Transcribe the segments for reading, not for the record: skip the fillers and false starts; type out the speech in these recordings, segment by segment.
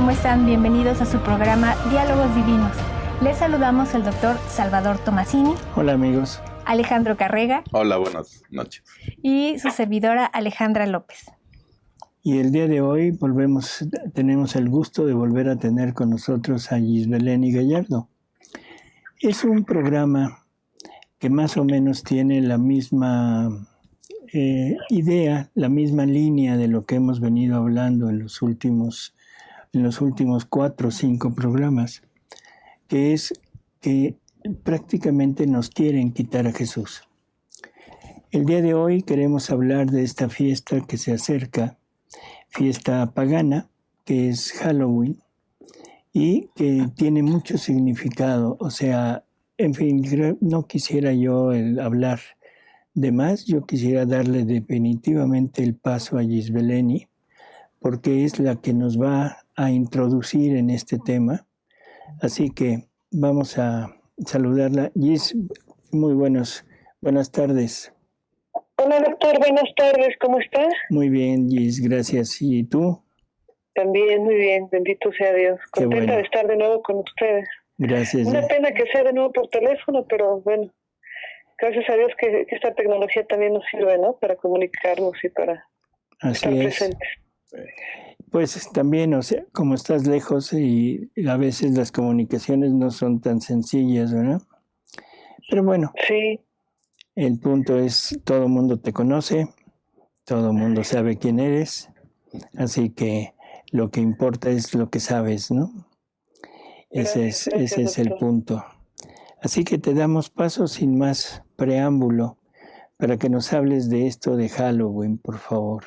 ¿cómo están? Bienvenidos a su programa Diálogos Divinos. Les saludamos el doctor Salvador Tomasini. Hola amigos. Alejandro Carrega. Hola, buenas noches. Y su servidora Alejandra López. Y el día de hoy tenemos el gusto de volver a tener con nosotros a Gisbeleni Gallardo. Es un programa que más o menos tiene la misma idea, la misma línea de lo que hemos venido hablando en los últimos 4 o 5 programas, que es que prácticamente nos quieren quitar a Jesús. El día de hoy queremos hablar de esta fiesta que se acerca, fiesta pagana, que es Halloween, y que tiene mucho significado. O sea, en fin, no quisiera yo hablar de más, yo quisiera darle definitivamente el paso a Gisbeleni, porque es la que nos va a introducir en este tema. Así que vamos a saludarla. Gis, muy buenas tardes. Hola doctor, buenas tardes, ¿cómo estás? Muy bien, Gis, gracias. ¿Y tú? También muy bien, bendito sea Dios. Contenta de estar de nuevo con ustedes. Gracias. Una pena que sea de nuevo por teléfono, pero bueno, gracias a Dios que esta tecnología también nos sirve, ¿no? Para comunicarnos y para estar presentes. Pues también, o sea, como estás lejos y a veces las comunicaciones no son tan sencillas, ¿verdad? Pero bueno, sí. El punto es, todo el mundo te conoce, todo el mundo sabe quién eres, así que lo que importa es lo que sabes, ¿no? Ese es el punto. Así que te damos paso sin más preámbulo para que nos hables de esto de Halloween, por favor.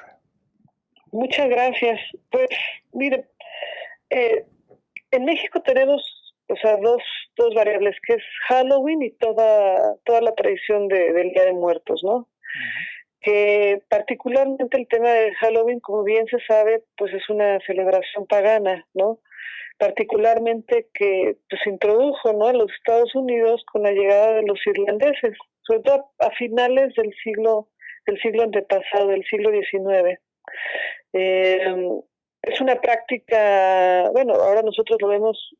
Muchas gracias. Pues, mire, en México tenemos, dos variables, que es Halloween y toda la tradición del Día de Muertos, ¿no? Uh-huh. Que particularmente el tema de Halloween, como bien se sabe, pues es una celebración pagana, ¿no? Particularmente que pues introdujo, ¿no?, a los Estados Unidos con la llegada de los irlandeses, sobre todo a finales del siglo antepasado, del siglo XIX. Es una práctica, bueno, ahora nosotros lo vemos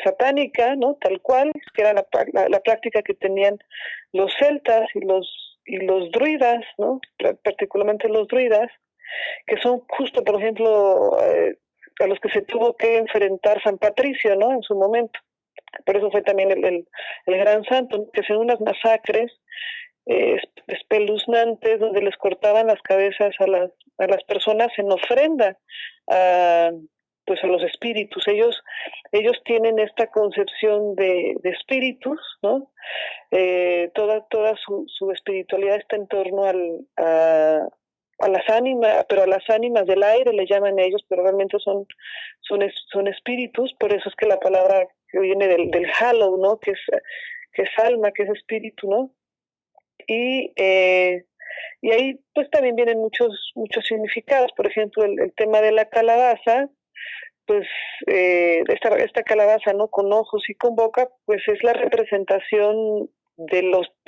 satánica, ¿no?, tal cual, que era la práctica que tenían los celtas y los druidas, ¿no?, particularmente los druidas, que son justo, por ejemplo, a los que se tuvo que enfrentar San Patricio, ¿no?, en su momento. Por eso fue también el gran santo, que hacían unas masacres espeluznantes donde les cortaban las cabezas a las personas en ofrenda a los espíritus. Ellos tienen esta concepción de espíritus, ¿no? Toda su espiritualidad está en torno a las ánimas, pero a las ánimas del aire le llaman ellos, pero realmente son espíritus. Por eso es que la palabra que viene del hallow, ¿no?, que es alma, que es espíritu, ¿no? Y ahí pues también vienen muchos significados. Por ejemplo, el tema de la calabaza, pues esta calabaza, ¿no?, con ojos y con boca, pues es la representación de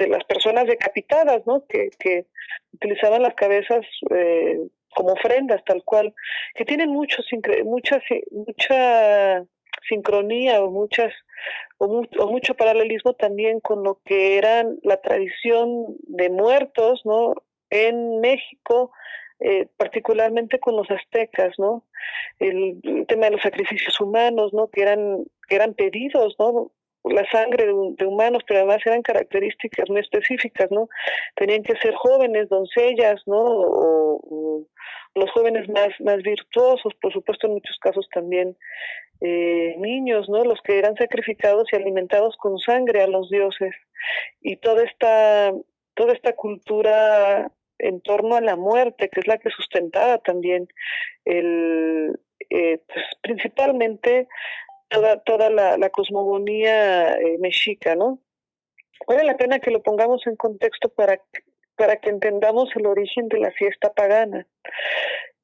las personas decapitadas, ¿no?, que utilizaban las cabezas como ofrendas, tal cual, que tienen mucha sincronía o mucho paralelismo también con lo que eran la tradición de muertos, ¿no?, en México, particularmente con los aztecas, ¿no? El tema de los sacrificios humanos, ¿no?, que eran pedidos, ¿no?, la sangre de humanos, pero además eran características muy específicas, ¿no? Tenían que ser jóvenes, doncellas, ¿no?, o los jóvenes más virtuosos, por supuesto en muchos casos también niños, ¿no?, los que eran sacrificados y alimentados con sangre a los dioses. Y toda esta cultura en torno a la muerte, que es la que sustentaba también pues principalmente toda la cosmogonía mexica, ¿no? Vale la pena que lo pongamos en contexto para que entendamos el origen de la fiesta pagana.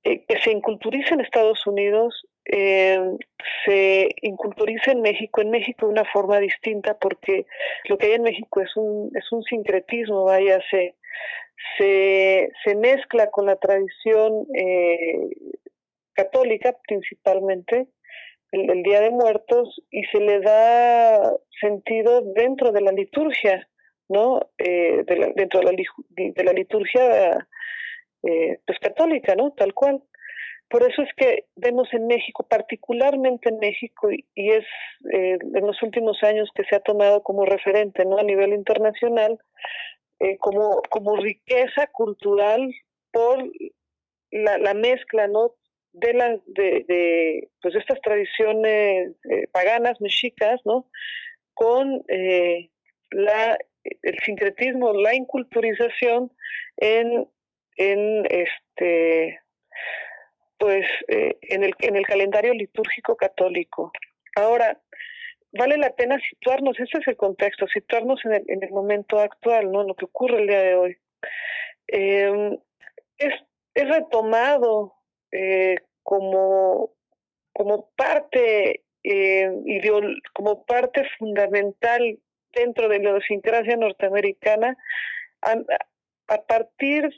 Que se inculturiza en Estados Unidos, se inculturiza en México de una forma distinta, porque lo que hay en México es un sincretismo, vaya, se mezcla con la tradición católica principalmente, el Día de Muertos, y se le da sentido dentro de la liturgia, ¿no? Dentro de la liturgia pues católica, ¿no? Tal cual. Por eso es que vemos en México, particularmente en México, y es en los últimos años que se ha tomado como referente, ¿no? A nivel internacional, como riqueza cultural por la mezcla, ¿no? Pues estas tradiciones paganas, mexicas, ¿no? Con el sincretismo, la inculturización en en el calendario litúrgico católico. Ahora, vale la pena situarnos, ese es el contexto, situarnos en el momento actual, ¿no? Lo que ocurre el día de hoy. Es retomado como parte como parte fundamental dentro de la idiosincrasia norteamericana a partir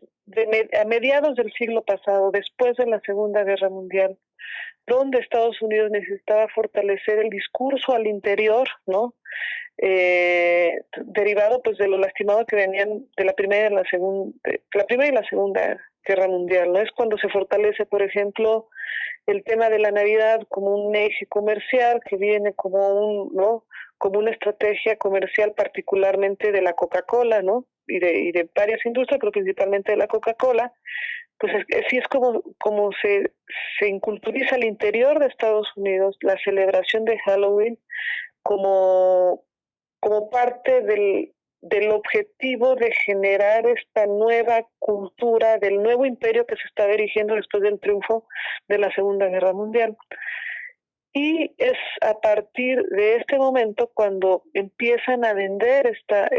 a mediados del siglo pasado, después de la Segunda Guerra Mundial, donde Estados Unidos necesitaba fortalecer el discurso al interior, ¿no? Derivado pues de lo lastimado que venían de la primera y la segunda Guerra Mundial, ¿no? Es cuando se fortalece, por ejemplo, el tema de la Navidad como un eje comercial que viene como una estrategia comercial, particularmente de la Coca-Cola, ¿no? Y de varias industrias, pero principalmente de la Coca-Cola. Pues así es como se inculturiza al interior de Estados Unidos la celebración de Halloween como parte del objetivo de generar esta nueva cultura del nuevo imperio que se está dirigiendo después del triunfo de la Segunda Guerra Mundial. Y es a partir de este momento cuando empiezan a vender esta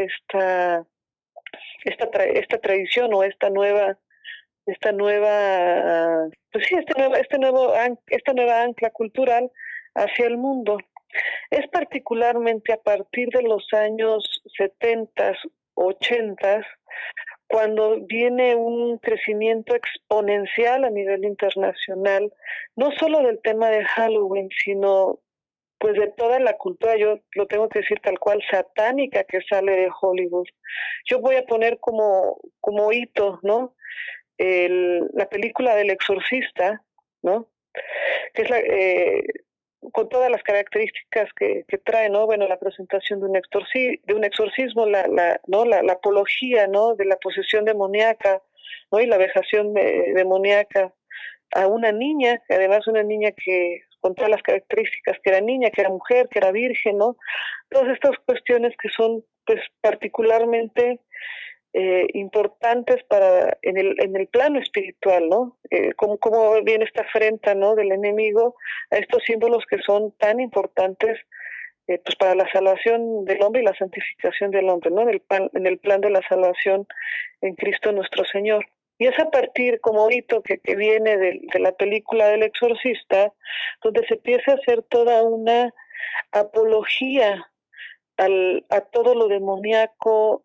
tradición o esta nueva ancla cultural hacia el mundo. Es particularmente a partir de los años 70, 80, cuando viene un crecimiento exponencial a nivel internacional, no solo del tema de Halloween, sino pues de toda la cultura, yo lo tengo que decir tal cual, satánica que sale de Hollywood. Yo voy a poner como hito, ¿no? La película del Exorcista, ¿no? Que es con todas las características que trae, ¿no? Bueno, la presentación de un exorcismo, la apología, ¿no? De la posesión demoníaca, ¿no? Y la vejación demoníaca a una niña, además una niña que con todas las características, que era niña, que era mujer, que era virgen, ¿no? Todas estas cuestiones que son, pues, particularmente importantes en el plano espiritual, ¿no? Cómo viene esta afrenta, ¿no? Del enemigo a estos símbolos que son tan importantes pues para la salvación del hombre y la santificación del hombre, ¿no? En el plan de la salvación en Cristo nuestro Señor. Y es a partir, como hito que viene de la película del Exorcista, donde se empieza a hacer toda una apología a todo lo demoníaco,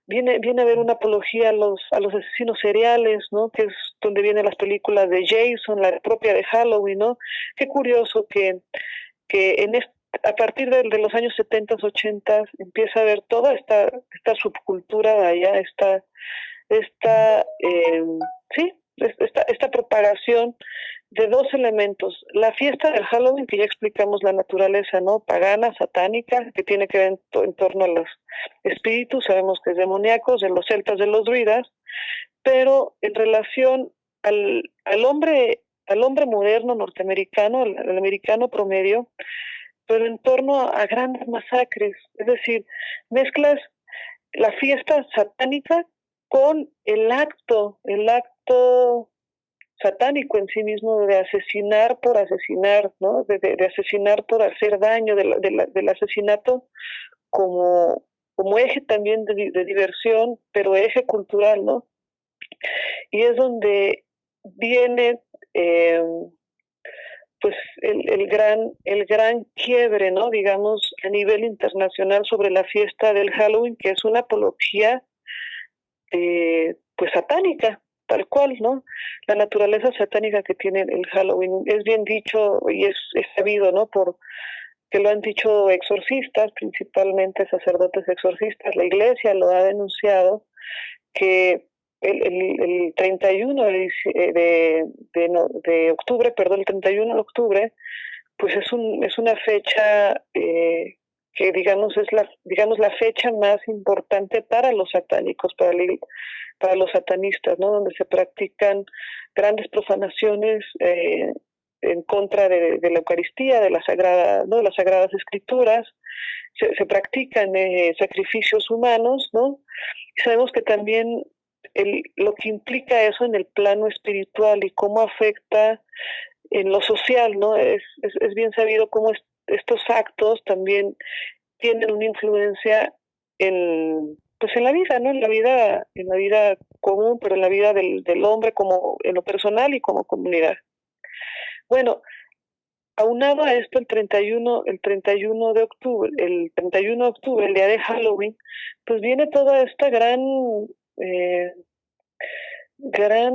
viene a haber una apología a los asesinos seriales, ¿no? Que es donde vienen las películas de Jason, la propia de Halloween, ¿no? Qué curioso que a partir de los años 70, 80 empieza a haber toda esta subcultura de allá, esta propagación de dos elementos: la fiesta del Halloween, que ya explicamos la naturaleza, ¿no? Pagana, satánica, que tiene que ver en torno a los espíritus, sabemos que es demoníacos, de los celtas, de los druidas, pero en relación al hombre moderno norteamericano, al americano promedio, pero en torno a grandes masacres, es decir, mezclas la fiesta satánica con el acto satánico en sí mismo de asesinar por asesinar, ¿no? De asesinar por hacer daño, del asesinato como eje también de diversión, pero eje cultural, ¿no? Y es donde viene pues el gran quiebre, ¿no? Digamos, a nivel internacional sobre la fiesta del Halloween, que es una apología pues satánica, tal cual, ¿no? La naturaleza satánica que tiene el Halloween. Es bien dicho y es sabido, ¿no? Por que lo han dicho exorcistas, principalmente sacerdotes exorcistas. La Iglesia lo ha denunciado, que el 31 de octubre, perdón, el 31 de octubre, pues es una fecha que digamos es la fecha más importante para los satánicos, para los satanistas, ¿no? Donde se practican grandes profanaciones en contra de la Eucaristía, de de las Sagradas Escrituras. Se practican sacrificios humanos, ¿no? Y sabemos que también lo que implica eso en el plano espiritual y cómo afecta en lo social, ¿no? Es bien sabido cómo estos actos también tienen una influencia pues en la vida, ¿no? En la vida común, pero en la vida del hombre como en lo personal y como comunidad. Bueno, aunado a esto, el 31 de octubre, el día de Halloween, pues viene toda esta gran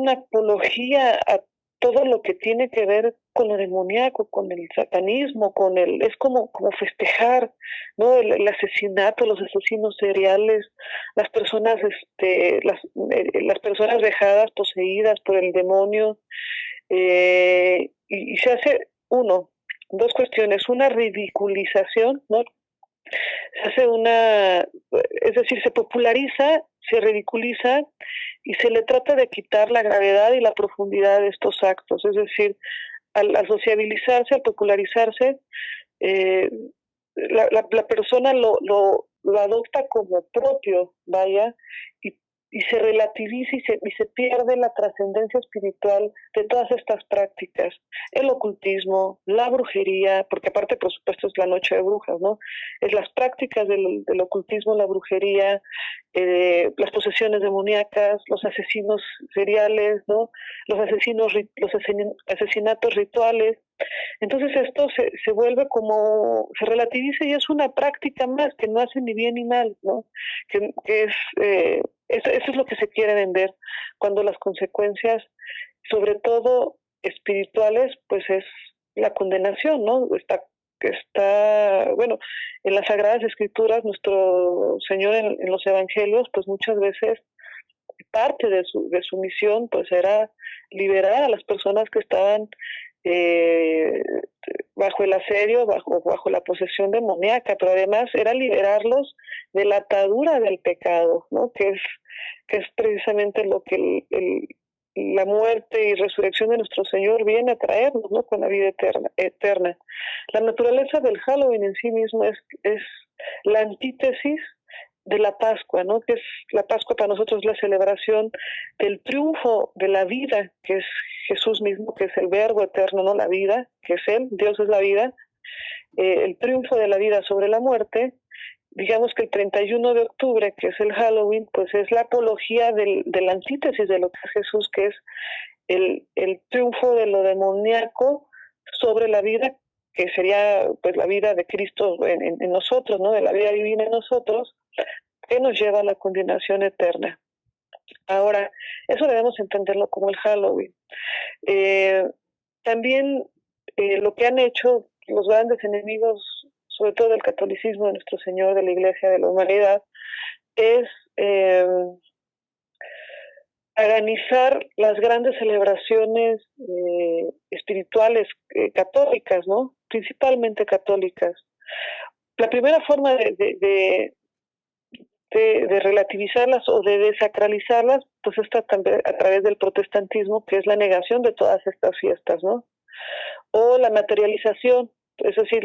apología a todo lo que tiene que ver con lo demoníaco, con el satanismo, es como festejar, ¿no? El asesinato, los asesinos seriales, las personas, las personas dejadas, poseídas por el demonio, y se hace dos cuestiones, una ridiculización, ¿no? Se hace es decir, se populariza, se ridiculiza y se le trata de quitar la gravedad y la profundidad de estos actos. Es decir, al sociabilizarse, al popularizarse, la persona lo adopta como propio, vaya, y se relativiza y se pierde la trascendencia espiritual de todas estas prácticas, el ocultismo, la brujería, porque aparte por supuesto es la noche de brujas, ¿no? Es las prácticas del ocultismo, la brujería, las posesiones demoníacas, los asesinos seriales, ¿no? Los asesinatos rituales. Entonces esto se vuelve se relativiza y es una práctica más que no hace ni bien ni mal, ¿no? Que eso es lo que se quiere vender, cuando las consecuencias, sobre todo espirituales, pues es la condenación, ¿no? Bueno, en las Sagradas Escrituras, nuestro Señor en los Evangelios, pues muchas veces parte de su misión, pues era liberar a las personas que estaban bajo el asedio, bajo la posesión demoníaca, pero además era liberarlos de la atadura del pecado, ¿no? Que es precisamente lo que la muerte y resurrección de nuestro Señor viene a traernos, ¿no? Con la vida eterna. La naturaleza del Halloween en sí mismo es la antítesis de la Pascua, ¿no? Que es la Pascua para nosotros la celebración del triunfo de la vida, que es Jesús mismo, que es el Verbo eterno, no la vida, que es Él, Dios es la vida, el triunfo de la vida sobre la muerte. Digamos que el 31 de octubre, que es el Halloween, pues es la apología de la antítesis de lo que es Jesús, que es el triunfo de lo demoníaco sobre la vida, que sería pues la vida de Cristo en nosotros, ¿no? De la vida divina en nosotros, que nos lleva a la condenación eterna. Ahora, eso debemos entenderlo como el Halloween. También lo que han hecho los grandes enemigos, sobre todo del catolicismo, de nuestro Señor, de la Iglesia, de la humanidad, es organizar las grandes celebraciones espirituales católicas, ¿no? Principalmente católicas. La primera forma de relativizarlas o de desacralizarlas, pues está también a través del protestantismo, que es la negación de todas estas fiestas, ¿no? O la materialización, es decir,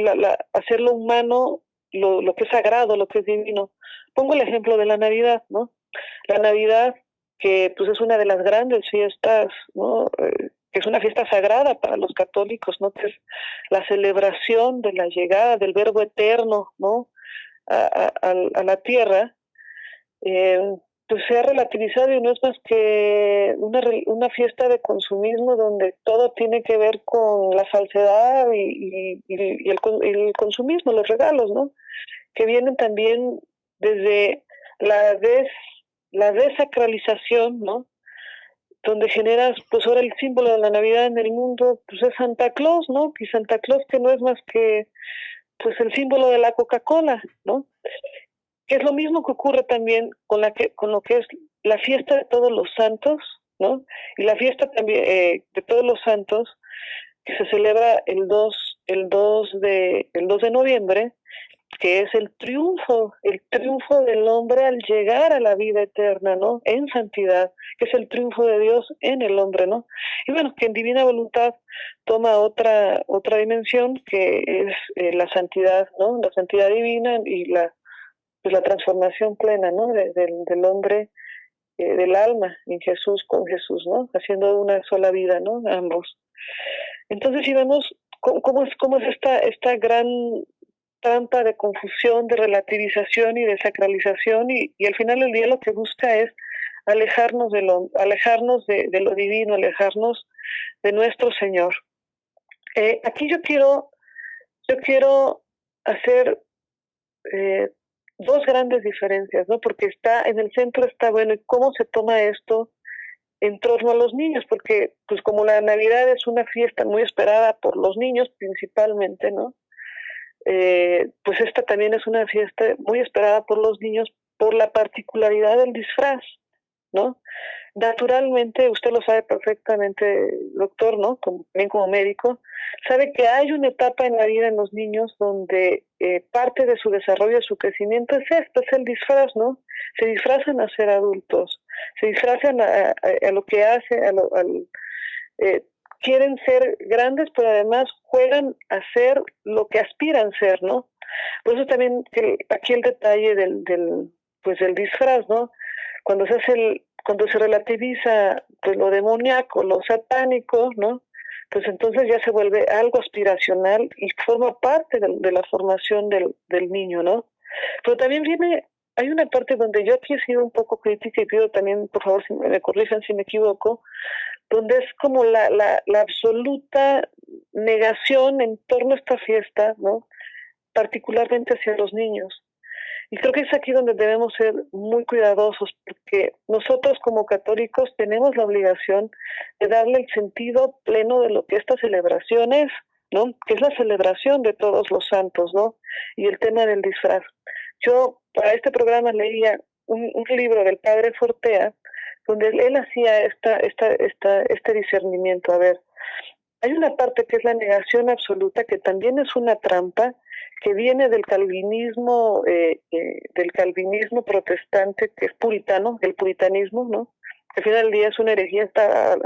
hacerlo humano, lo que es sagrado, lo que es divino. Pongo el ejemplo de la Navidad, ¿no? La Navidad, que pues es una de las grandes fiestas, ¿no? Que es una fiesta sagrada para los católicos, ¿no? Que es la celebración de la llegada del Verbo eterno, ¿no? A la tierra. Pues se ha relativizado y no es más que una fiesta de consumismo donde todo tiene que ver con la falsedad y el consumismo, los regalos, ¿no? Que vienen también desde la desacralización, ¿no? donde generas, pues ahora el símbolo de la Navidad en el mundo, pues es Santa Claus, ¿no? Y Santa Claus que no es más que, pues el símbolo de la Coca-Cola, ¿no? Que es lo mismo que ocurre también con lo que es la fiesta de todos los santos, ¿no? Y la fiesta también de todos los santos, que se celebra el 2 de noviembre, que es el triunfo del hombre al llegar a la vida eterna, ¿no? En santidad, que es el triunfo de Dios en el hombre, ¿no? Y bueno, que en divina voluntad toma otra dimensión, que es la santidad, ¿no? La santidad divina y la transformación plena, ¿no? Del hombre, del alma en Jesús, con Jesús, ¿no? Haciendo una sola vida, ¿no? Ambos. Entonces, si vemos cómo es esta gran trampa de confusión, de relativización y de sacralización, y al final del día lo que busca es alejarnos de lo divino, alejarnos de nuestro Señor. Aquí yo quiero hacer dos grandes diferencias, ¿no? Porque en el centro está, bueno, ¿y cómo se toma esto en torno a los niños? Porque, pues como la Navidad es una fiesta muy esperada por los niños principalmente, ¿no? Pues esta también es una fiesta muy esperada por los niños por la particularidad del disfraz, ¿no? Naturalmente, usted lo sabe perfectamente, doctor, ¿no? También como médico, sabe que hay una etapa en la vida en los niños donde parte de su desarrollo, de su crecimiento es el disfraz, ¿no? Se disfrazan a ser adultos, se disfrazan a lo que hacen, quieren ser grandes, pero además juegan a ser lo que aspiran ser, ¿no? Por eso también aquí el detalle del disfraz, ¿no? Cuando se relativiza pues lo demoníaco, lo satánico, ¿no? Pues entonces ya se vuelve algo aspiracional y forma parte de la formación del niño, ¿no? Pero también hay una parte donde yo aquí he sido un poco crítica y pido también, por favor, si me corrijan si me equivoco, donde es como la absoluta negación en torno a esta fiesta, ¿no? Particularmente hacia los niños. Y creo que es aquí donde debemos ser muy cuidadosos, porque nosotros como católicos tenemos la obligación de darle el sentido pleno de lo que esta celebración es, ¿no? Que es la celebración de todos los santos, ¿no? Y el tema del disfraz. Yo para este programa leía un libro del padre Fortea, donde él hacía este discernimiento. A ver, hay una parte que es la negación absoluta, que también es una trampa, que viene del calvinismo protestante, que es puritano, el puritanismo, ¿no? Que al final del día es una herejía, está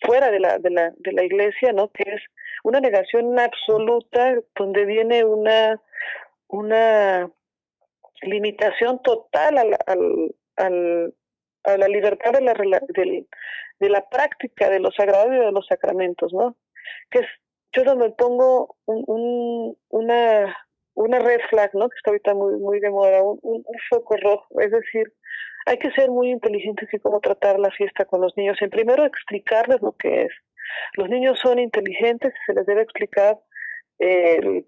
fuera de la iglesia, ¿no? Que es una negación absoluta, donde viene una limitación total a la libertad de la práctica de los sagrados y de los sacramentos, ¿no? Que es, yo donde pongo una red flag, ¿no? Que está ahorita muy, muy de moda, un foco rojo, es decir, hay que ser muy inteligentes en cómo tratar la fiesta con los niños. En primero, explicarles lo que es. Los niños son inteligentes, se les debe explicar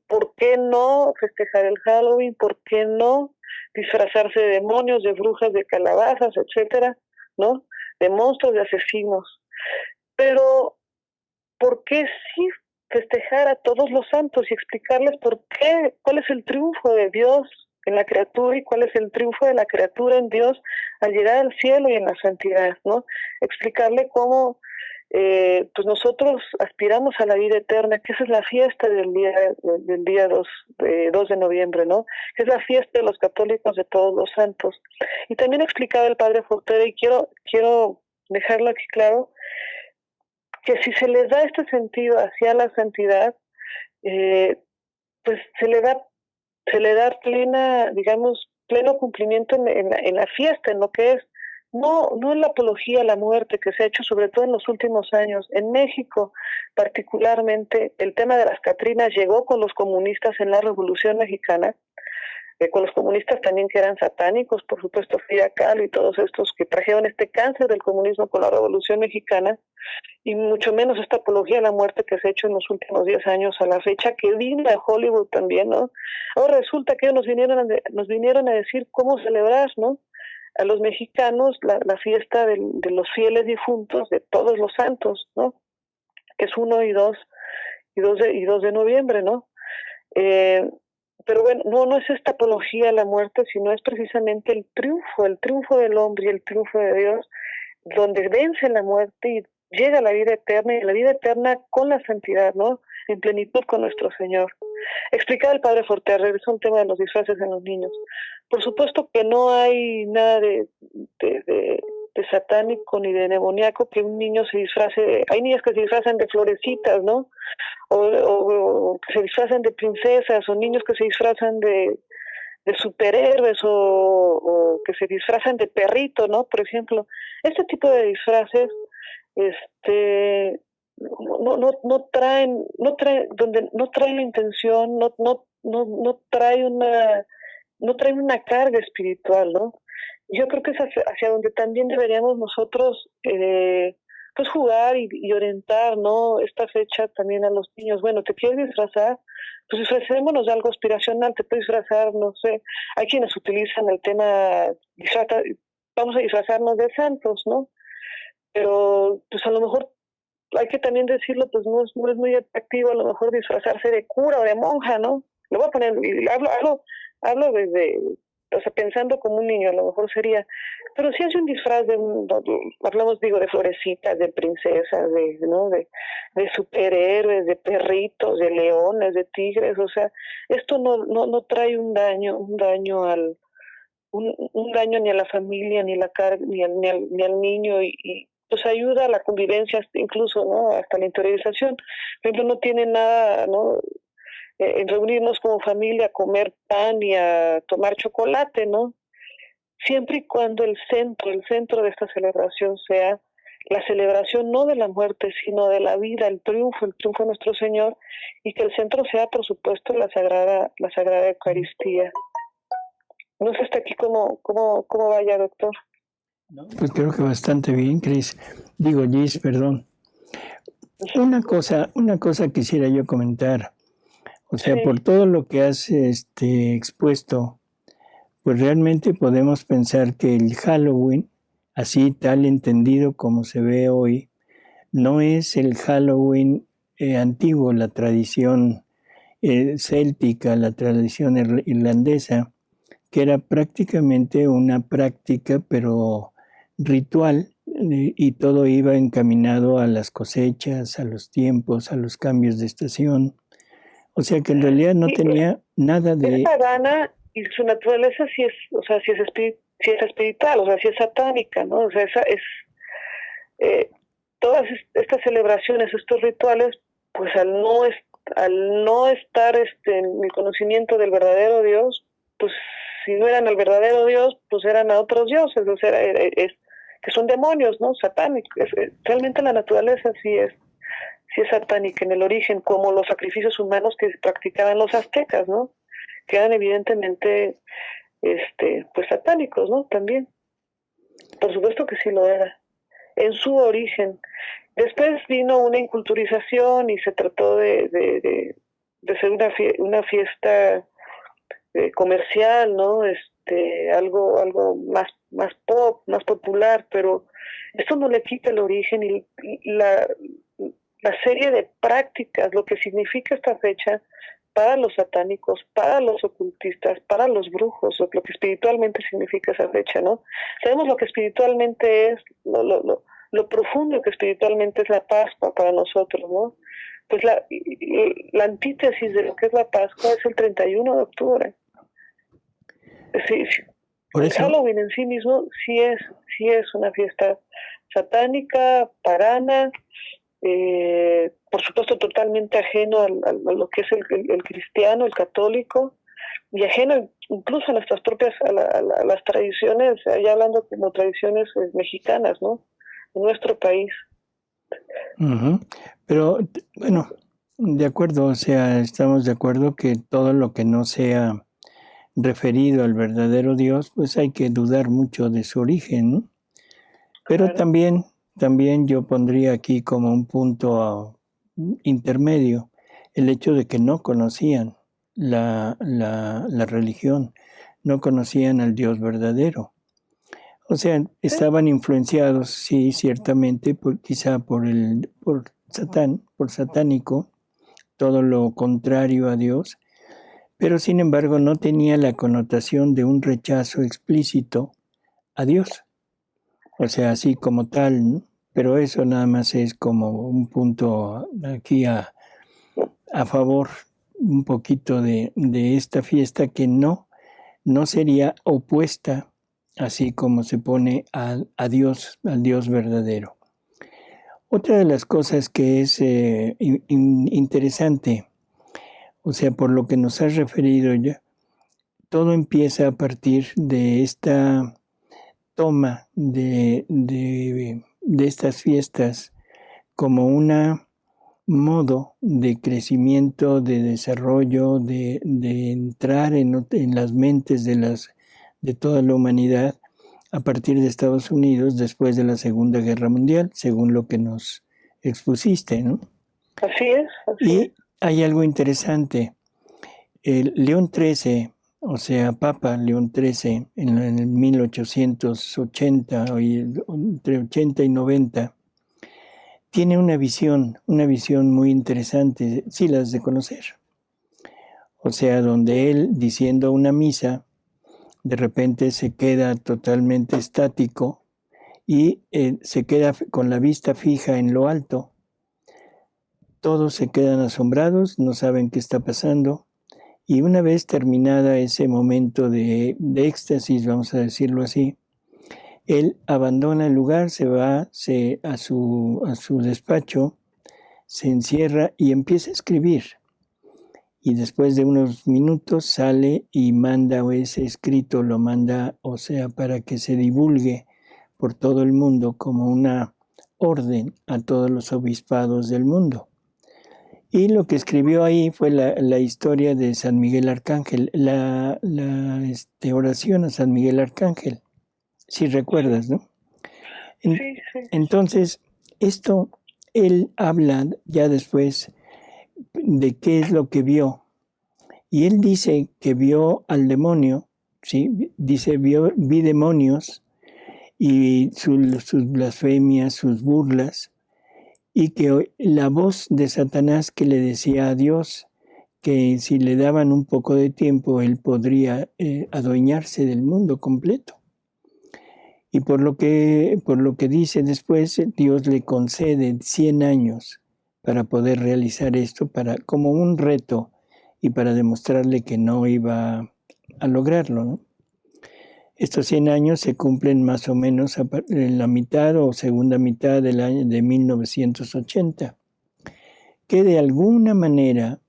por qué no festejar el Halloween, por qué no disfrazarse de demonios, de brujas, de calabazas, etcétera, ¿no? De monstruos, de asesinos. Pero, ¿por qué sí festejar a todos los santos y explicarles cuál es el triunfo de Dios en la criatura y cuál es el triunfo de la criatura en Dios al llegar al cielo y en la santidad, ¿no? Explicarle cómo pues nosotros aspiramos a la vida eterna, que esa es la fiesta del día 2 de noviembre, ¿no? Que es la fiesta de los católicos de todos los santos. Y también explicaba el padre Fortera, y quiero dejarlo aquí claro, que si se les da este sentido hacia la santidad, pues se le da pleno cumplimiento en la fiesta, en lo que es, no en la apología a la muerte que se ha hecho sobre todo en los últimos años. En México, particularmente, el tema de las Catrinas llegó con los comunistas en la Revolución Mexicana, con los comunistas también que eran satánicos, por supuesto Frida Kahlo y todos estos que trajeron este cáncer del comunismo con la Revolución Mexicana, y mucho menos esta apología a la muerte que se ha hecho en los últimos 10 años a la fecha, que vino a Hollywood también, ¿no? Ahora resulta que nos vinieron a decir cómo celebrar, ¿no? a los mexicanos la fiesta de los fieles difuntos, de todos los santos, ¿no? Que es 1 y 2 de noviembre, ¿no? Pero bueno, no es esta apología a la muerte, sino es precisamente el triunfo del hombre y el triunfo de Dios, donde vence la muerte y llega a la vida eterna, y la vida eterna con la santidad, ¿no? En plenitud con nuestro Señor. Explicaba el padre Fortea, regresó un tema de los disfraces en los niños. Por supuesto que no hay nada de satánico ni de demoníaco que un niño se disfrace. Hay niños que se disfrazan de florecitas, ¿no? O que se disfrazan de princesas, o niños que se disfrazan de superhéroes, o que se disfrazan de perrito, ¿no? Por ejemplo, este tipo de disfraces, no traen la intención, no trae una carga espiritual, ¿no? Yo creo que es hacia donde también deberíamos nosotros pues jugar y orientar, ¿no? Esta fecha también a los niños. Bueno, ¿te quieres disfrazar? Pues disfracémonos de algo aspiracional. Te puedes disfrazar, no sé, hay quienes utilizan el tema, vamos a disfrazarnos de santos, ¿no? Pero pues a lo mejor hay que también decirlo, pues no es muy atractivo a lo mejor disfrazarse de cura o de monja, ¿no? Lo voy a poner, y hablo desde, o sea, pensando como un niño, a lo mejor sería, pero si hace un disfraz hablamos, digo, de florecitas, de princesas, de superhéroes, de perritos, de leones, de tigres, o sea, esto no trae un daño un daño ni a la familia, ni al niño, y pues ayuda a la convivencia, incluso, ¿no? Hasta la interiorización. Por ejemplo, no tiene nada, ¿no? En reunirnos como familia a comer pan y a tomar chocolate, ¿no? Siempre y cuando el centro de esta celebración sea la celebración no de la muerte, sino de la vida, el triunfo de nuestro Señor, y que el centro sea, por supuesto, la Sagrada Eucaristía. No sé hasta aquí cómo vaya, doctor. No, pues creo que bastante bien, Gis, perdón. Una cosa quisiera yo comentar. O sea, Sí. por todo lo que has expuesto, pues realmente podemos pensar que el Halloween, así tal entendido como se ve hoy, no es el Halloween antiguo, la tradición céltica, la tradición irlandesa, que era prácticamente una práctica, pero ritual, y todo iba encaminado a las cosechas, a los tiempos, a los cambios de estación. O sea que en realidad no tenía nada de... Es pagana y su naturaleza sí es espiritual, o sea, sí es satánica, ¿no? O sea, todas estas celebraciones, estos rituales, pues al no estar en el conocimiento del verdadero Dios, pues si no eran al verdadero Dios, pues eran a otros dioses, o sea, que son demonios, ¿no? Satánicos. Realmente la naturaleza sí es satánica en el origen, como los sacrificios humanos que practicaban los aztecas, ¿no? Que eran evidentemente pues satánicos, ¿no? También. Por supuesto que sí lo era. En su origen. Después vino una inculturización y se trató de ser una fiesta comercial, ¿no? Algo más pop, más popular, pero esto no le quita el origen y la serie de prácticas, lo que significa esta fecha para los satánicos, para los ocultistas, para los brujos, lo que espiritualmente significa esa fecha, ¿no? Sabemos lo que espiritualmente es, lo profundo que espiritualmente es la Pascua para nosotros, ¿no? Pues la antítesis de lo que es la Pascua es el 31 de octubre. Sí, el Halloween en sí mismo sí es una fiesta satánica, pagana, por supuesto totalmente ajeno a lo que es el cristiano, el católico, y ajeno incluso a nuestras propias, a las tradiciones, ya hablando como tradiciones mexicanas, ¿no? En nuestro país. Uh-huh. Pero, bueno, de acuerdo, o sea, estamos de acuerdo que todo lo que no sea referido al verdadero Dios, pues hay que dudar mucho de su origen, ¿no? Pero Claro. también yo pondría aquí como un punto intermedio el hecho de que no conocían la religión, no conocían al Dios verdadero. O sea, estaban influenciados, sí, ciertamente, quizá por Satán, por satánico, todo lo contrario a Dios, pero sin embargo no tenía la connotación de un rechazo explícito a Dios. O sea, así como tal, ¿no? Pero eso nada más es como un punto aquí a favor un poquito de esta fiesta que no sería opuesta, así como se pone a Dios, al Dios verdadero. Otra de las cosas que es interesante, o sea, por lo que nos has referido ya, todo empieza a partir de esta toma de estas fiestas como un modo de crecimiento, de desarrollo, de entrar en las mentes de toda la humanidad a partir de Estados Unidos después de la Segunda Guerra Mundial, según lo que nos expusiste, ¿no? Así es. Y hay algo interesante. León XIII, o sea, Papa León XIII, en el 1880, entre 80 y 90, tiene una visión muy interesante, sí las de conocer. O sea, donde él, diciendo una misa, de repente se queda totalmente estático y se queda con la vista fija en lo alto. Todos se quedan asombrados, no saben qué está pasando. Y una vez terminada ese momento de éxtasis, vamos a decirlo así, él abandona el lugar, se va a su despacho, se encierra y empieza a escribir. Y después de unos minutos sale y manda ese escrito, lo manda, o sea, para que se divulgue por todo el mundo como una orden a todos los obispados del mundo. Y lo que escribió ahí fue la historia de San Miguel Arcángel, la oración a San Miguel Arcángel, si recuerdas, ¿no? Sí. Entonces, esto, él habla ya después de qué es lo que vio. Y él dice que vio al demonio, ¿sí? Dice, vi demonios y sus blasfemias, sus burlas, y que la voz de Satanás que le decía a Dios que si le daban un poco de tiempo, él podría adueñarse del mundo completo. Y por lo que dice después, Dios le concede 100 años para poder realizar esto, como un reto y para demostrarle que no iba a lograrlo, ¿no? Estos 100 años se cumplen más o menos en la mitad o segunda mitad del año de 1980, que de alguna manera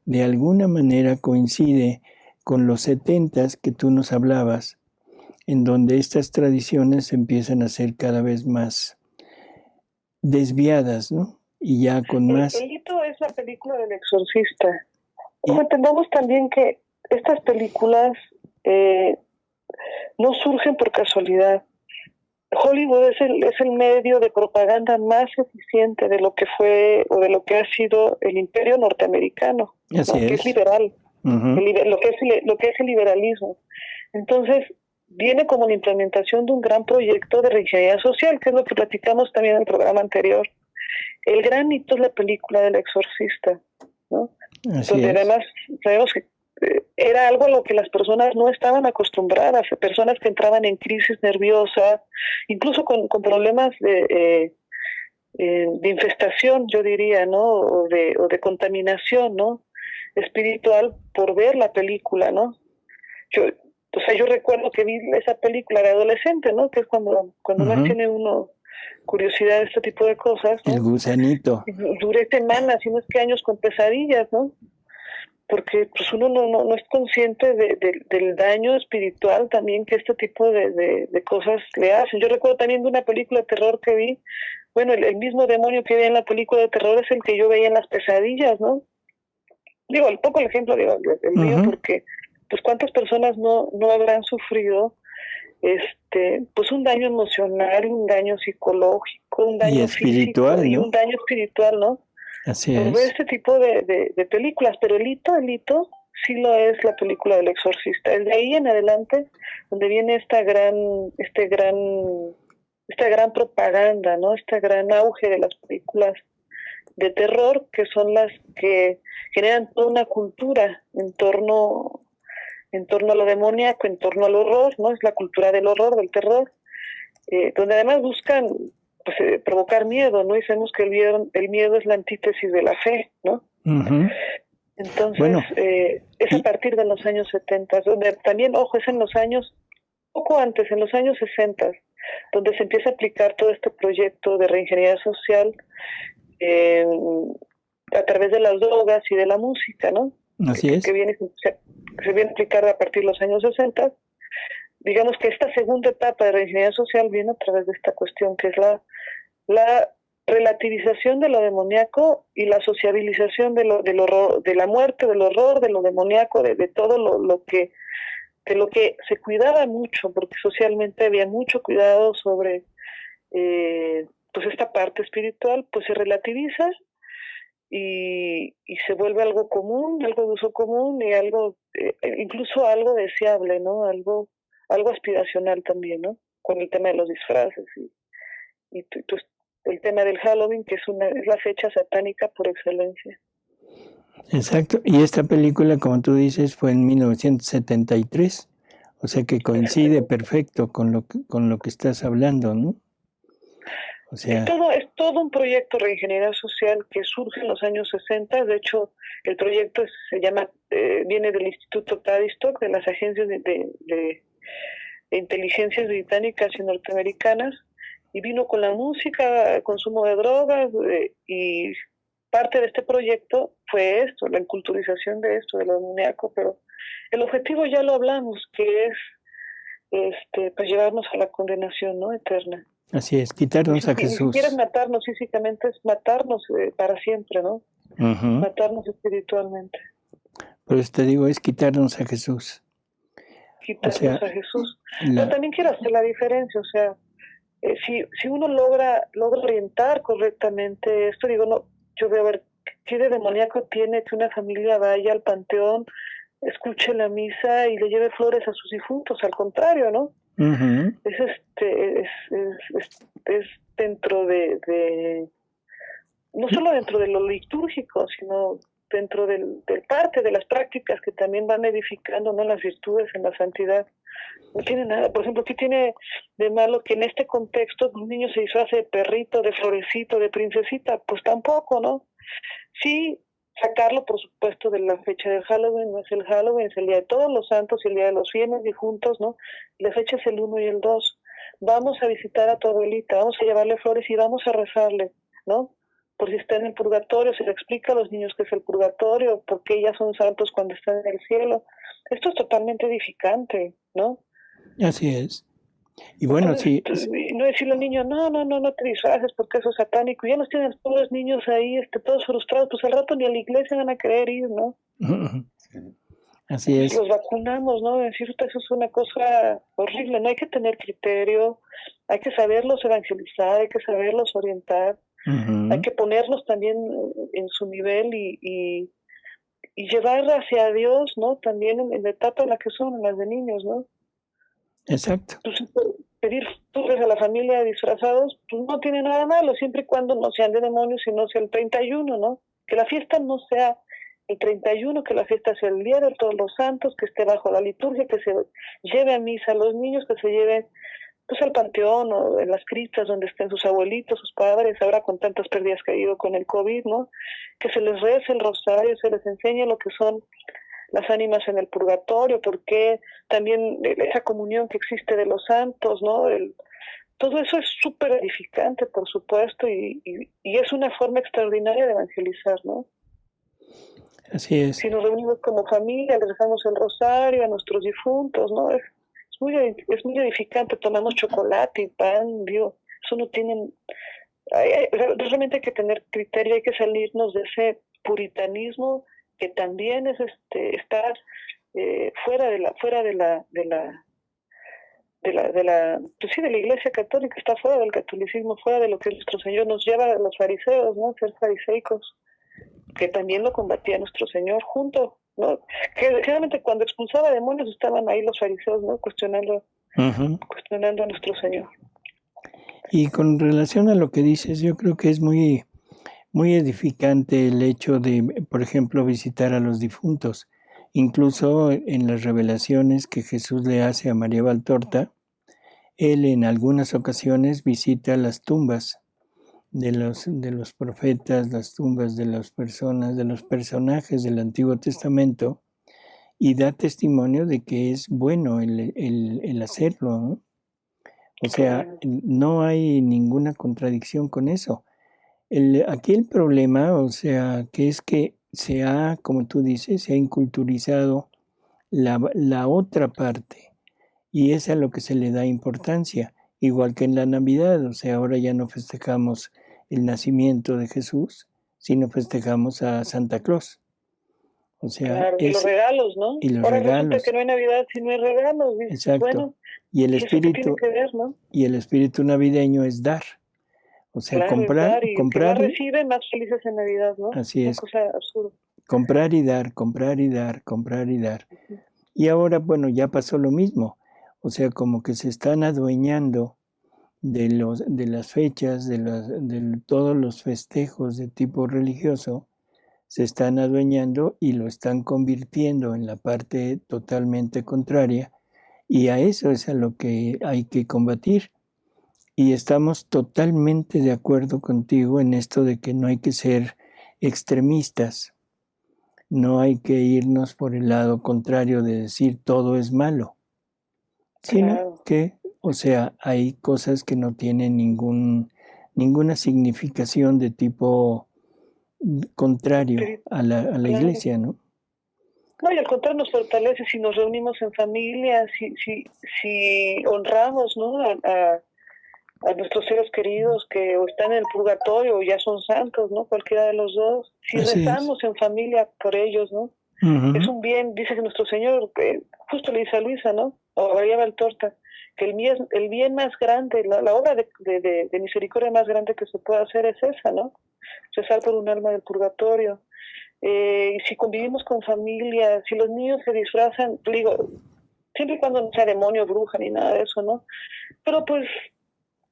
coincide con los 70s que tú nos hablabas, en donde estas tradiciones empiezan a ser cada vez más desviadas, ¿no? Y ya con más... El hito es la película del exorcista. Entendamos también que estas películas no surgen por casualidad. Hollywood es el medio de propaganda más eficiente de lo que fue o de lo que ha sido el imperio norteamericano, que es liberal, lo que es el liberalismo. Entonces, viene como la implementación de un gran proyecto de ingeniería social, que es lo que platicamos también en el programa anterior. El gran hito es la película del exorcista, ¿no? Donde además sabemos que era algo a lo que las personas no estaban acostumbradas, personas que entraban en crisis nerviosa, incluso con problemas de infestación, yo diría, ¿no? O de contaminación, ¿no? Espiritual por ver la película, ¿no? Yo recuerdo que vi esa película de adolescente, ¿no? Que es cuando más tiene uno curiosidad de este tipo de cosas, ¿no? El gusanito. Duré semanas, y no es que años con pesadillas, ¿no? Porque pues uno no es consciente del daño espiritual también que este tipo de cosas le hacen. Yo recuerdo también de una película de terror que vi, bueno, el mismo demonio que veía en la película de terror es el que yo veía en las pesadillas, ¿no? Digo, el ejemplo, el mío, porque pues cuántas personas no habrán sufrido pues un daño emocional, un daño psicológico, un daño espiritual, físico, ¿no? Y un daño espiritual, ¿no? Así por es. ver este tipo de películas, pero el hito sí lo es la película del Exorcista. Es de ahí en adelante donde viene esta gran propaganda, ¿no? Este gran auge de las películas de terror, que son las que generan toda una cultura en torno a lo demoníaco, en torno al horror, ¿no? Es la cultura del horror, del terror, donde además buscan pues, provocar miedo, ¿no? Y sabemos que el miedo es la antítesis de la fe, ¿no? Uh-huh. Entonces, bueno, es a partir de los años 70, donde también, ojo, es en los años, poco antes, en los años 60, donde se empieza a aplicar todo este proyecto de reingeniería social a través de las drogas y de la música, ¿no? Así es. Que se viene a aplicar a partir de los años 60. Digamos que esta segunda etapa de reingeniería social viene a través de esta cuestión, que es la relativización de lo demoníaco y la sociabilización del horror, de la muerte, del horror, de lo demoníaco, de todo lo que se cuidaba mucho, porque socialmente había mucho cuidado sobre pues esta parte espiritual, pues se relativiza y se vuelve algo común, algo de uso común y algo, incluso algo deseable, ¿no? Algo aspiracional también, ¿no? Con el tema de los disfraces y el tema del Halloween, que es la fecha satánica por excelencia. Exacto, y esta película, como tú dices, fue en 1973, o sea que coincide perfecto con lo que estás hablando, ¿no? O sea, es todo un proyecto de reingeniería social que surge en los años 60. De hecho, el proyecto viene del Instituto Tavistock, de las agencias de inteligencias británicas y norteamericanas, y vino con la música, consumo de drogas, y parte de este proyecto fue esto, la enculturización de esto, de lo demoníaco, pero el objetivo ya lo hablamos, que es pues llevarnos a la condenación, ¿no? Eterna. Así es, quitarnos a Jesús. Ni siquiera es matarnos físicamente, es matarnos para siempre, ¿no? Uh-huh. Matarnos espiritualmente. Pero te digo, es quitarnos a Jesús. Quitarnos a Jesús. Pero también quiero hacer la diferencia, o sea, si uno logra orientar correctamente esto, digo, no, yo voy a ver qué de demoníaco tiene que una familia vaya al panteón, escuche la misa y le lleve flores a sus difuntos, al contrario, ¿no? Uh-huh. Es dentro de no solo dentro de lo litúrgico, sino dentro del parte de las prácticas que también van edificando, ¿no? Las virtudes en la santidad. No tiene nada, por ejemplo, ¿qué tiene de malo que en este contexto un niño se disfrace de perrito, de florecito, de princesita? Pues tampoco, ¿no? Sí, sacarlo, por supuesto, de la fecha del Halloween, no es el Halloween, es el Día de Todos los Santos y el Día de los Fieles Difuntos, ¿no? La fecha es el 1 y el 2. Vamos a visitar a tu abuelita, vamos a llevarle flores y vamos a rezarle, ¿no? Por si está en el purgatorio, se le explica a los niños qué es el purgatorio, por qué ellas son santos cuando están en el cielo. Esto es totalmente edificante, ¿no? Así es. Y bueno, entonces, sí. No decirle al niño, no te disfraces porque eso es satánico. Ya los tienen todos los niños ahí, todos frustrados, pues al rato ni a la iglesia van a querer ir, ¿no? Así es. Los vacunamos, ¿no? Decir, eso es una cosa horrible, no hay que tener criterio, hay que saberlos evangelizar, hay que saberlos orientar. Uh-huh. Hay que ponerlos también en su nivel y llevar hacia Dios, ¿no? También en la etapa en la que son, en las de niños, ¿no? Exacto. Pues, pedir flores a la familia disfrazados, pues no tiene nada malo, siempre y cuando no sean de demonios, sino sea el 31, ¿no? Que la fiesta no sea el 31, que la fiesta sea el Día de Todos los Santos, que esté bajo la liturgia, que se lleve a misa a los niños, que se lleven pues al panteón o en las criptas donde estén sus abuelitos, sus padres, ahora con tantas pérdidas que ha habido con el COVID, ¿no? Que se les rece el rosario, se les enseñe lo que son las ánimas en el purgatorio, porque también esa comunión que existe de los santos, ¿no? Todo eso es súper edificante, por supuesto, y es una forma extraordinaria de evangelizar, ¿no? Así es. Si nos reunimos como familia, les rezamos el rosario a nuestros difuntos, ¿no? Es muy edificante, tomamos chocolate y pan, digo, eso no tienen, realmente hay que tener criterio, hay que salirnos de ese puritanismo que también es estar fuera de la pues sí, de la Iglesia Católica, está fuera del catolicismo, fuera de lo que nuestro Señor nos lleva a los fariseos, ¿no? Ser fariseicos, que también lo combatía nuestro Señor junto ¿no? Que generalmente cuando expulsaba demonios estaban ahí los fariseos, ¿no? Cuestionando a nuestro Señor. Y con relación a lo que dices, yo creo que es muy, muy edificante el hecho de, por ejemplo, visitar a los difuntos. Incluso en las revelaciones que Jesús le hace a María Valtorta, él en algunas ocasiones visita las tumbas de los profetas, las tumbas de las personas, de los personajes del Antiguo Testamento, y da testimonio de que es bueno el hacerlo, ¿no? O sea, no hay ninguna contradicción con eso. Aquí el problema, o sea, que es que se ha, como tú dices, se ha inculturizado la otra parte, y es a lo que se le da importancia, igual que en la Navidad. O sea, ahora ya no festejamos el nacimiento de Jesús, sino festejamos a Santa Claus. O sea, claro, y los regalos, ¿no? Y los ahora regalos. Resulta que no hay Navidad si no hay regalos. Exacto. Bueno, y el ¿eso qué espíritu, tiene que ver, no? y el espíritu navideño es dar. O sea, Claro, comprar, y el que comprar. más recibe, más felices en Navidad, ¿no? Así Una es. cosa absurda. Comprar y dar, comprar y dar, comprar y dar. Y ahora, bueno, ya pasó lo mismo. O sea, como que se están adueñando de las fechas, de todos los festejos de tipo religioso, se están adueñando y lo están convirtiendo en la parte totalmente contraria, y a eso es a lo que hay que combatir. Y estamos totalmente de acuerdo contigo en esto de que no hay que ser extremistas, no hay que irnos por el lado contrario de decir todo es malo, sino Claro. que, o sea, hay cosas que no tienen ninguna significación de tipo contrario a la Claro. iglesia, ¿no? No, y al contrario nos fortalece si nos reunimos en familia, si honramos, ¿no? A nuestros seres queridos que o están en el purgatorio o ya son santos, ¿no? Cualquiera de los dos. Si Así rezamos en familia por ellos, ¿no? Es un bien, dice que nuestro Señor, justo le dice a Luisa, ¿no? O a María Valtorta, que el bien más grande, la obra de misericordia más grande que se puede hacer es esa, ¿no? Cesar por un alma del purgatorio. Y si convivimos con familia, si los niños se disfrazan, digo, siempre y cuando no sea demonio, bruja, ni nada de eso, ¿no? Pero pues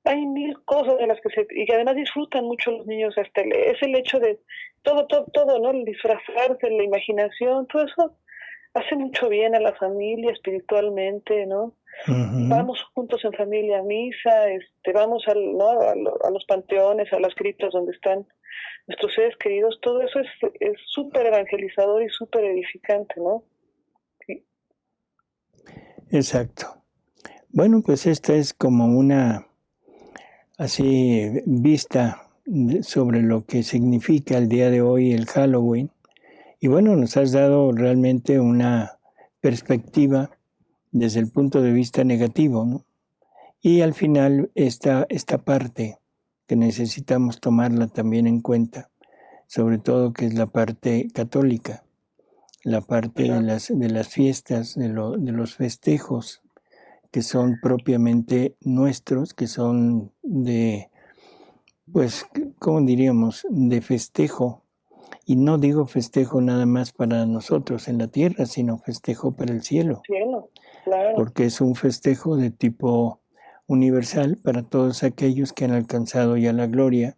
hay mil cosas de las y que además disfrutan mucho los niños, hasta es el hecho de todo, ¿no? El disfrazarse, la imaginación, todo eso hace mucho bien a la familia espiritualmente, ¿no? Vamos juntos en familia a misa, vamos ¿no? a los panteones, a las criptas donde están nuestros seres queridos, todo eso es súper evangelizador y súper edificante, ¿no? Sí. Exacto. Bueno, pues esta es como una así vista sobre lo que significa el día de hoy el Halloween. Y bueno, nos has dado realmente una perspectiva desde el punto de vista negativo, ¿no? Y al final esta parte que necesitamos tomarla también en cuenta, sobre todo que es la parte católica, la parte de las fiestas, de los festejos que son propiamente nuestros, que son de, pues, ¿cómo diríamos?, de festejo. Y no digo festejo nada más para nosotros en la tierra, sino festejo para el cielo. Cielo, claro. Porque es un festejo de tipo universal para todos aquellos que han alcanzado ya la gloria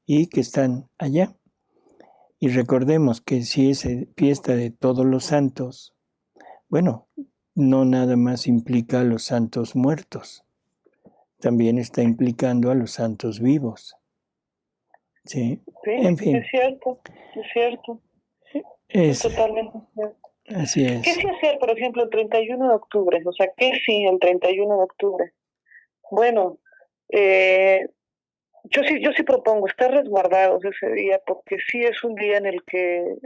y que están allá. Y recordemos que si es fiesta de todos los santos, bueno, no nada más implica a los santos muertos, también está implicando a los santos vivos. Sí, en fin. Es cierto. Es totalmente cierto. Así es. ¿Qué sí hacer, por ejemplo, el 31 de octubre? O sea, ¿qué sí el 31 de octubre? Bueno, yo sí propongo estar resguardados ese día, porque sí es un día en el que,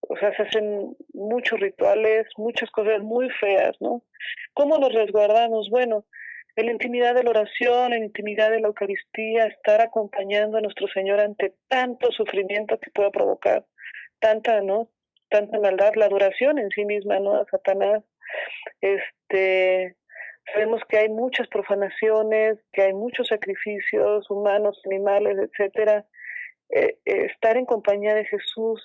o sea, se hacen muchos rituales, muchas cosas muy feas, ¿no? ¿Cómo nos resguardamos? Bueno, en la intimidad de la oración, en la intimidad de la Eucaristía, estar acompañando a nuestro Señor ante tanto sufrimiento que pueda provocar tanta, ¿no? Tanta maldad, la adoración en sí misma, ¿no? A Satanás. Sabemos que hay muchas profanaciones, que hay muchos sacrificios humanos, animales, etcétera. Estar en compañía de Jesús,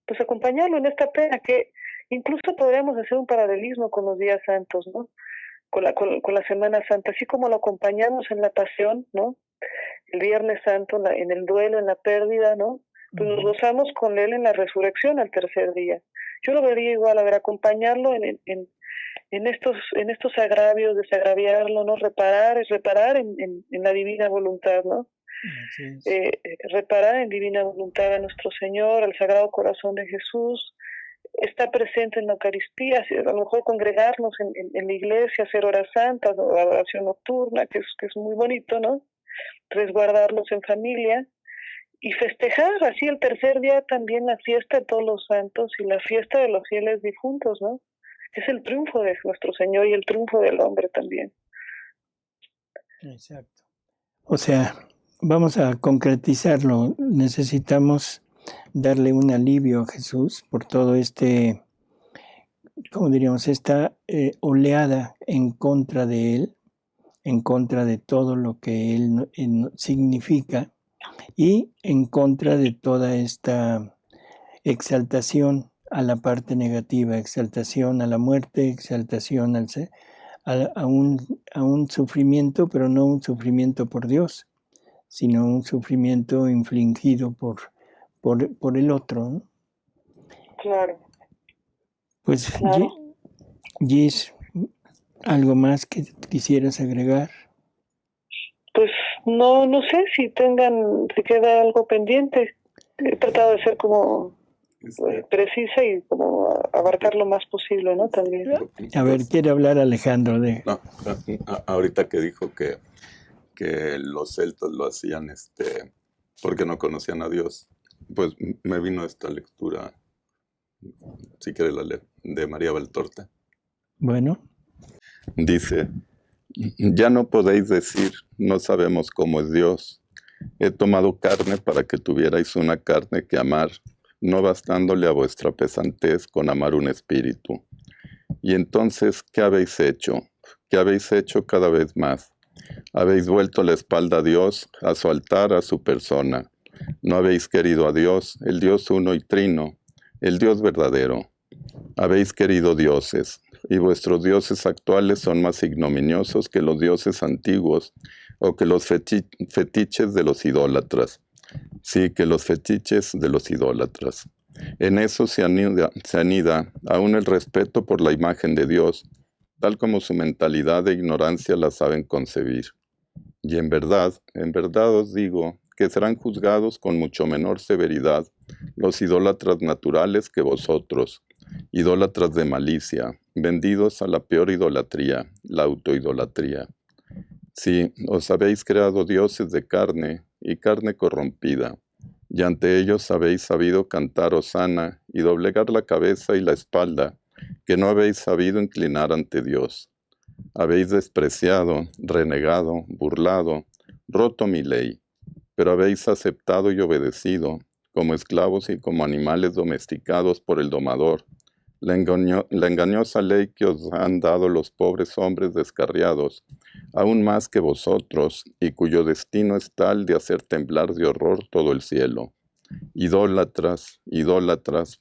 pues acompañarlo en esta pena, que incluso podríamos hacer un paralelismo con los días santos, ¿no? Con la Semana Santa, así como lo acompañamos en la pasión, ¿no? El Viernes Santo, en el duelo, en la pérdida, ¿no? Pues nos gozamos con él en la resurrección al tercer día. Yo lo vería igual, a ver, acompañarlo en estos agravios, desagraviarlo, ¿no? Reparar en la divina voluntad, ¿no? Reparar en divina voluntad a nuestro Señor, al Sagrado Corazón de Jesús, está presente en la Eucaristía, a lo mejor congregarnos en la iglesia, hacer horas santas o adoración nocturna, que es muy bonito, ¿no? Resguardarnos en familia y festejar así el tercer día también la fiesta de todos los santos y la fiesta de los fieles difuntos, ¿no? Es el triunfo de nuestro Señor y el triunfo del hombre también. Exacto. O sea, vamos a concretizarlo. Necesitamos darle un alivio a Jesús por todo ¿cómo diríamos? Esta oleada en contra de Él, en contra de todo lo que Él significa y en contra de toda esta exaltación a la parte negativa, exaltación a la muerte, exaltación a un sufrimiento, pero no un sufrimiento por Dios, sino un sufrimiento infligido por el otro, ¿no? Claro. Pues, claro. Gis, ¿algo más que quisieras agregar? Pues no sé si queda algo pendiente. He tratado de ser como precisa y como abarcar lo más posible, ¿no? También. A ver, quiere hablar Alejandro de... No, ahorita que dijo que los celtas lo hacían porque no conocían a Dios, pues me vino esta lectura, si quieres la leer, de María Valtorta. Bueno. Dice: ya no podéis decir, no sabemos cómo es Dios. He tomado carne para que tuvierais una carne que amar, no bastándole a vuestra pesantez con amar un espíritu. Y entonces, ¿qué habéis hecho? ¿Qué habéis hecho cada vez más? Habéis vuelto la espalda a Dios, a su altar, a su persona. No habéis querido a Dios, el Dios uno y trino, el Dios verdadero. Habéis querido dioses, y vuestros dioses actuales son más ignominiosos que los dioses antiguos o que los fetiches de los idólatras. Sí, que los fetiches de los idólatras. En eso se anida aún el respeto por la imagen de Dios, tal como su mentalidad de ignorancia la saben concebir. Y en verdad os digo que serán juzgados con mucho menor severidad los idólatras naturales que vosotros, idólatras de malicia, vendidos a la peor idolatría, la autoidolatría. Sí, os habéis creado dioses de carne y carne corrompida, y ante ellos habéis sabido cantar hosana y doblegar la cabeza y la espalda, que no habéis sabido inclinar ante Dios. Habéis despreciado, renegado, burlado, roto mi ley, pero habéis aceptado y obedecido, como esclavos y como animales domesticados por el domador, la engañosa ley que os han dado los pobres hombres descarriados, aún más que vosotros, y cuyo destino es tal de hacer temblar de horror todo el cielo. Idólatras,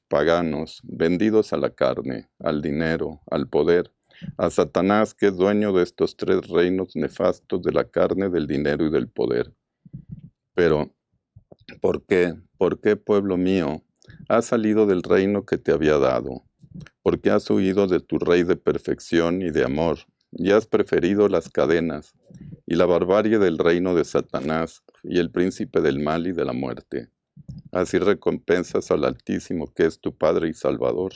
paganos, vendidos a la carne, al dinero, al poder, a Satanás, que es dueño de estos tres reinos nefastos de la carne, del dinero y del poder. Pero, ¿por qué, pueblo mío, has salido del reino que te había dado? Porque has huido de tu Rey de perfección y de amor, y has preferido las cadenas y la barbarie del reino de Satanás y el príncipe del mal y de la muerte. Así recompensas al Altísimo, que es tu Padre y Salvador.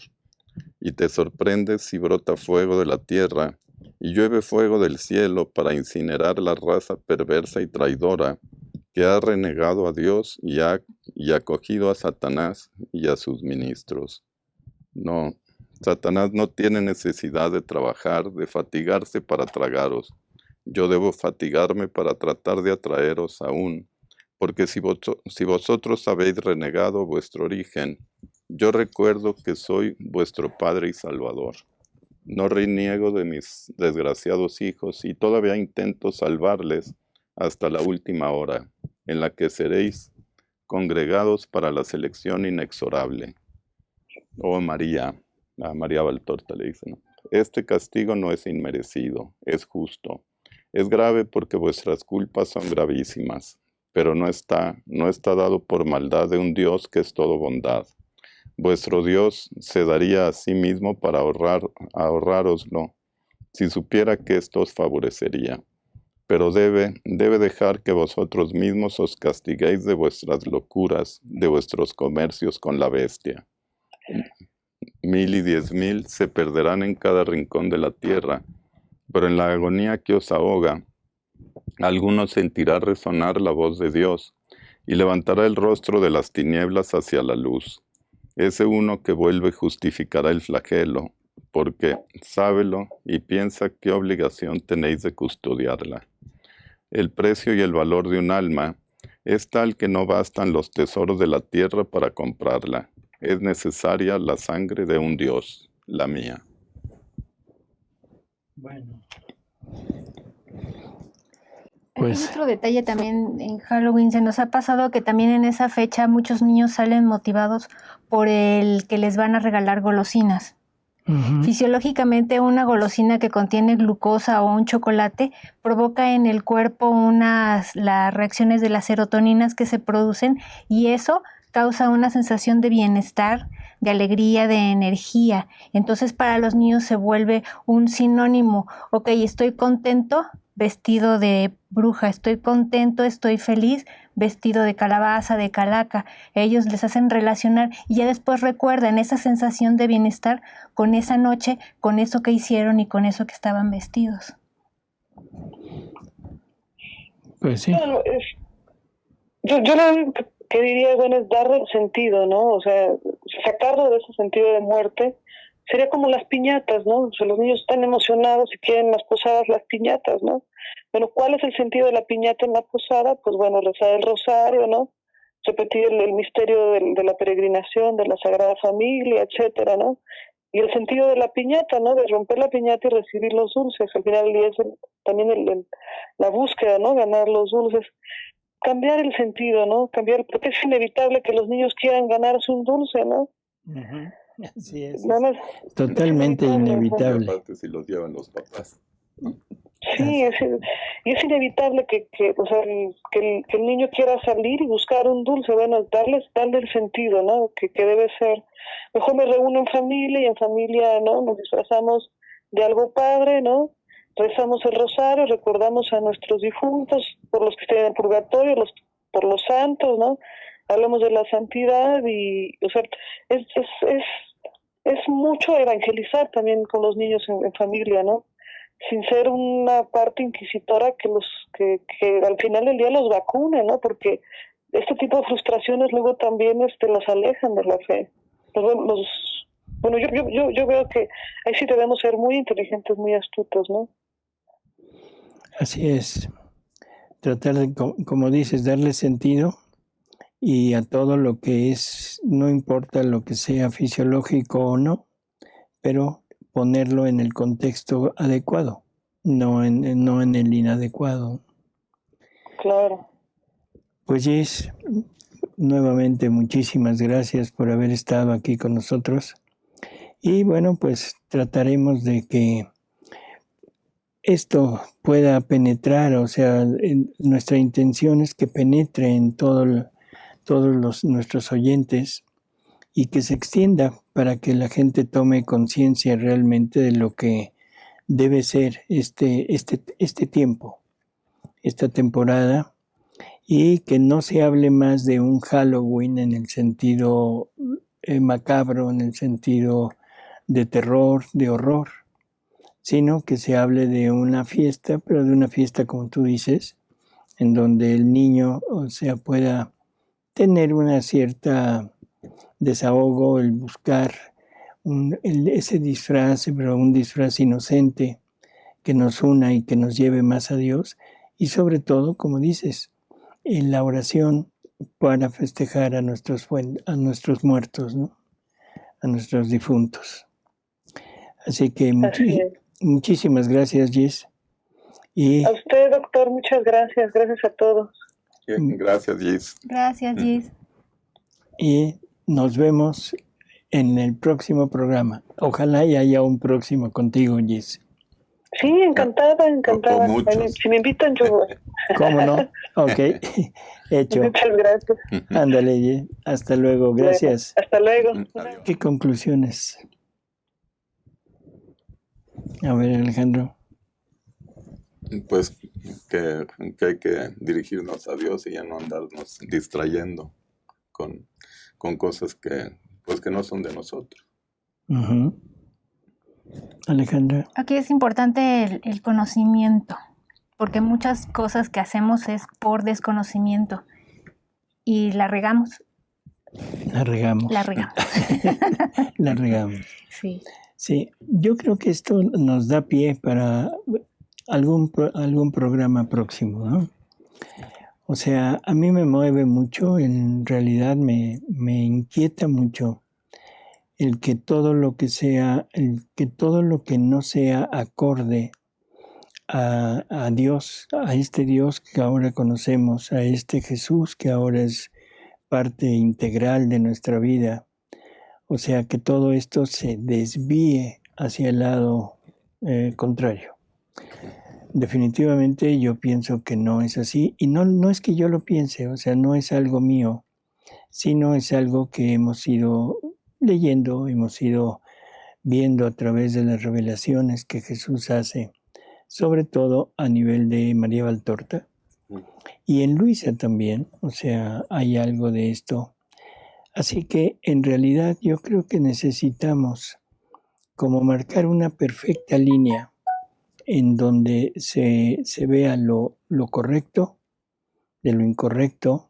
Y te sorprendes si brota fuego de la tierra y llueve fuego del cielo para incinerar la raza perversa y traidora que ha renegado a Dios y ha acogido a Satanás y a sus ministros. No, Satanás no tiene necesidad de trabajar, de fatigarse para tragaros. Yo debo fatigarme para tratar de atraeros aún, porque si vosotros habéis renegado vuestro origen, yo recuerdo que soy vuestro Padre y Salvador. No reniego de mis desgraciados hijos y todavía intento salvarles hasta la última hora, en la que seréis congregados para la selección inexorable. oh María, a María Valtorta le dice, ¿no? Este castigo no es inmerecido, es justo. Es grave porque vuestras culpas son gravísimas, pero no está dado por maldad de un Dios que es todo bondad. Vuestro Dios se daría a sí mismo para ahorrároslo, si supiera que esto os favorecería. Pero debe dejar que vosotros mismos os castiguéis de vuestras locuras, de vuestros comercios con la bestia. 1000 y 10,000 se perderán en cada rincón de la tierra, pero en la agonía que os ahoga, alguno sentirá resonar la voz de Dios y levantará el rostro de las tinieblas hacia la luz. Ese uno que vuelve justificará el flagelo, porque sábelo y piensa qué obligación tenéis de custodiarla. El precio y el valor de un alma es tal que no bastan los tesoros de la tierra para comprarla. Es necesaria la sangre de un Dios, la mía. Bueno. Pues hay otro detalle también en Halloween. Se nos ha pasado que también en esa fecha muchos niños salen motivados por el que les van a regalar golosinas. Uh-huh. Fisiológicamente, una golosina que contiene glucosa o un chocolate provoca en el cuerpo las reacciones de las serotoninas que se producen, y eso causa una sensación de bienestar, de alegría, de energía. Entonces para los niños se vuelve un sinónimo. Ok, estoy contento vestido de bruja, estoy contento, estoy feliz vestido de calabaza, de calaca. Ellos les hacen relacionar y ya después recuerdan esa sensación de bienestar con esa noche, con eso que hicieron y con eso que estaban vestidos. Pues sí. Bueno, yo lo que diría, bueno, es darle el sentido, ¿no? O sea, sacarlo de ese sentido de muerte. Sería como las piñatas, ¿no? O sea, los niños están emocionados y quieren las posadas, las piñatas, ¿no? Bueno, ¿cuál es el sentido de la piñata en la posada? Pues bueno, rezar el rosario, ¿no? Repetir el misterio de la peregrinación, de la Sagrada Familia, etcétera, ¿no? Y el sentido de la piñata, ¿no? De romper la piñata y recibir los dulces. Al final del día es también la búsqueda, ¿no? Ganar los dulces. Cambiar el sentido, ¿no? Porque es inevitable que los niños quieran ganarse un dulce, ¿no? Uh-huh. Así es. No, Totalmente inevitable. Aparte si los llevan los papás. Sí, es inevitable que el niño quiera salir y buscar un dulce. Bueno, darle el sentido, ¿no? Que debe ser. Mejor me reúno en familia y en familia, ¿no? Nos disfrazamos de algo padre, ¿no? Rezamos el rosario, recordamos a nuestros difuntos, por los que estén en el purgatorio, por los santos, ¿no? Hablamos de la santidad y, o sea, es mucho evangelizar también con los niños en familia, ¿no? Sin ser una parte inquisitora que al final del día los vacune, ¿no? Porque este tipo de frustraciones luego también los alejan de la fe. Bueno, yo veo que ahí sí debemos ser muy inteligentes, muy astutos, ¿no? Así es. Tratar de, como dices, darle sentido y a todo lo que es, no importa lo que sea fisiológico o no, pero ponerlo en el contexto adecuado, no en el inadecuado. Claro. Pues Gis, nuevamente muchísimas gracias por haber estado aquí con nosotros. Y bueno, pues trataremos de que esto pueda penetrar, o sea, nuestra intención es que penetre en todos nuestros oyentes y que se extienda para que la gente tome conciencia realmente de lo que debe ser este tiempo, esta temporada, y que no se hable más de un Halloween en el sentido macabro, en el sentido de terror, de horror, sino que se hable de una fiesta, pero de una fiesta, como tú dices, en donde el niño, o sea, pueda tener una cierta desahogo, el buscar ese disfraz, pero un disfraz inocente que nos una y que nos lleve más a Dios, y sobre todo, como dices, en la oración para festejar a nuestros muertos, ¿no? A nuestros difuntos. Así que muchísimas gracias, Gis. A usted, doctor, muchas gracias. Gracias a todos. Gracias, Gis. Gracias, Gis. Y nos vemos en el próximo programa. Ojalá y haya un próximo contigo, Gis. Sí, encantada. Si me invitan, yo voy. ¿Cómo no? Ok, hecho. Muchas gracias. Ándale, Gis. Hasta luego, gracias. Hasta luego. ¿Qué conclusiones? A ver, Alejandro. Pues que hay que dirigirnos a Dios y ya no andarnos distrayendo con cosas que no son de nosotros. Uh-huh. Alejandra. Aquí es importante el conocimiento, porque muchas cosas que hacemos es por desconocimiento y la regamos. La regamos. La regamos. Sí. Sí, yo creo que esto nos da pie para algún programa próximo, ¿no? O sea, a mí me mueve mucho, en realidad me inquieta mucho el que todo lo que no sea acorde a Dios, a este Dios que ahora conocemos, a este Jesús que ahora es parte integral de nuestra vida. O sea, que todo esto se desvíe hacia el lado contrario. Definitivamente yo pienso que no es así, y no es que yo lo piense, o sea, no es algo mío, sino es algo que hemos ido leyendo, hemos ido viendo a través de las revelaciones que Jesús hace, sobre todo a nivel de María Valtorta, y en Luisa también, o sea, hay algo de esto. Así que en realidad yo creo que necesitamos como marcar una perfecta línea en donde se vea lo correcto de lo incorrecto,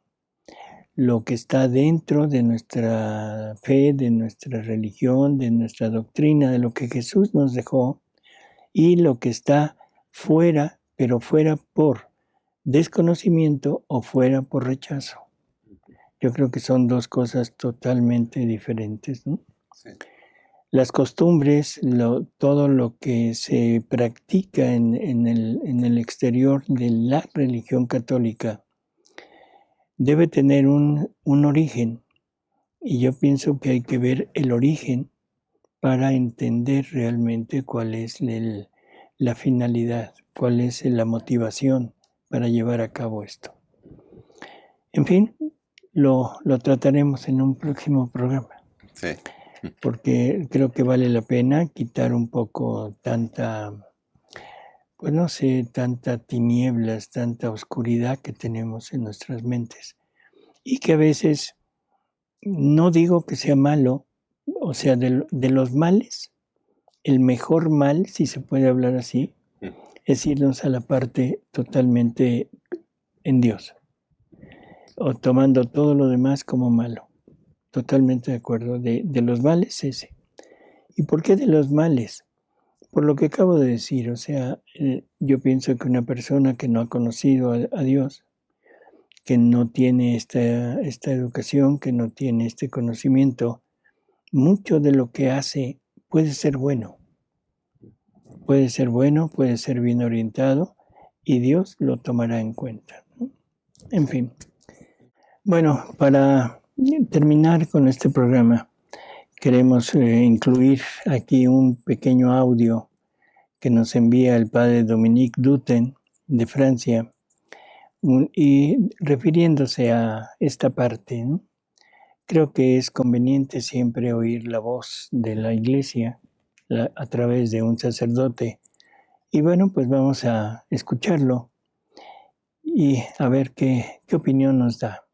lo que está dentro de nuestra fe, de nuestra religión, de nuestra doctrina, de lo que Jesús nos dejó, y lo que está fuera, pero fuera por desconocimiento o fuera por rechazo. Yo creo que son dos cosas totalmente diferentes, ¿no? Sí. Las costumbres, todo lo que se practica en el exterior de la religión católica debe tener un origen, y yo pienso que hay que ver el origen para entender realmente cuál es la finalidad, cuál es la motivación para llevar a cabo esto. En fin, lo trataremos en un próximo programa. Sí. Porque creo que vale la pena quitar un poco tanta tinieblas, tanta oscuridad que tenemos en nuestras mentes. Y que a veces, no digo que sea malo, o sea, de los males, el mejor mal, si se puede hablar así, es irnos a la parte totalmente en Dios, o tomando todo lo demás como malo. Totalmente de acuerdo. De los males ese. ¿Y por qué de los males? Por lo que acabo de decir, o sea, yo pienso que una persona que no ha conocido a Dios, que no tiene esta educación, que no tiene este conocimiento, mucho de lo que hace puede ser bueno. Puede ser bueno, puede ser bien orientado, y Dios lo tomará en cuenta, ¿no? En fin. Bueno, para terminar con este programa, queremos incluir aquí un pequeño audio que nos envía el padre Dominique Duten de Francia, y refiriéndose a esta parte, ¿no? Creo que es conveniente siempre oír la voz de la Iglesia a través de un sacerdote. Y bueno, pues vamos a escucharlo y a ver qué opinión nos da.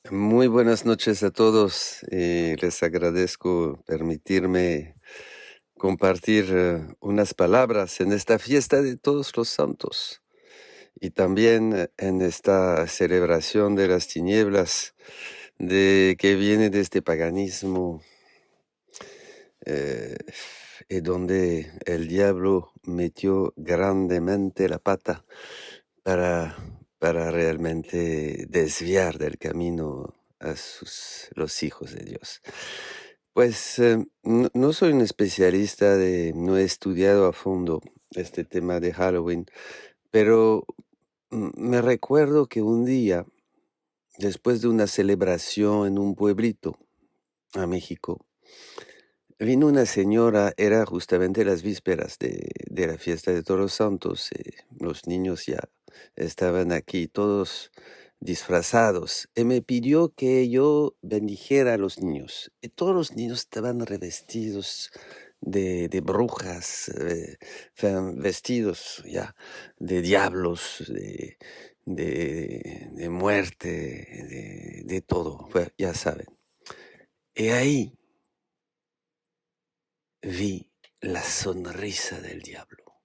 Muy buenas noches a todos. Les agradezco permitirme compartir unas palabras en esta fiesta de todos los santos y también en esta celebración de las tinieblas que viene de este paganismo y donde el diablo metió grandemente la pata para realmente desviar del camino a los hijos de Dios. Pues no soy un especialista, no he estudiado a fondo este tema de Halloween, pero me recuerdo que un día, después de una celebración en un pueblito, a México, vino una señora, era justamente las vísperas de la fiesta de Todos Santos, los niños ya estaban aquí todos disfrazados, y me pidió que yo bendijera a los niños. Y todos los niños estaban revestidos de brujas, vestidos ya de diablos, de muerte, de todo, bueno, ya saben. Y ahí vi la sonrisa del diablo,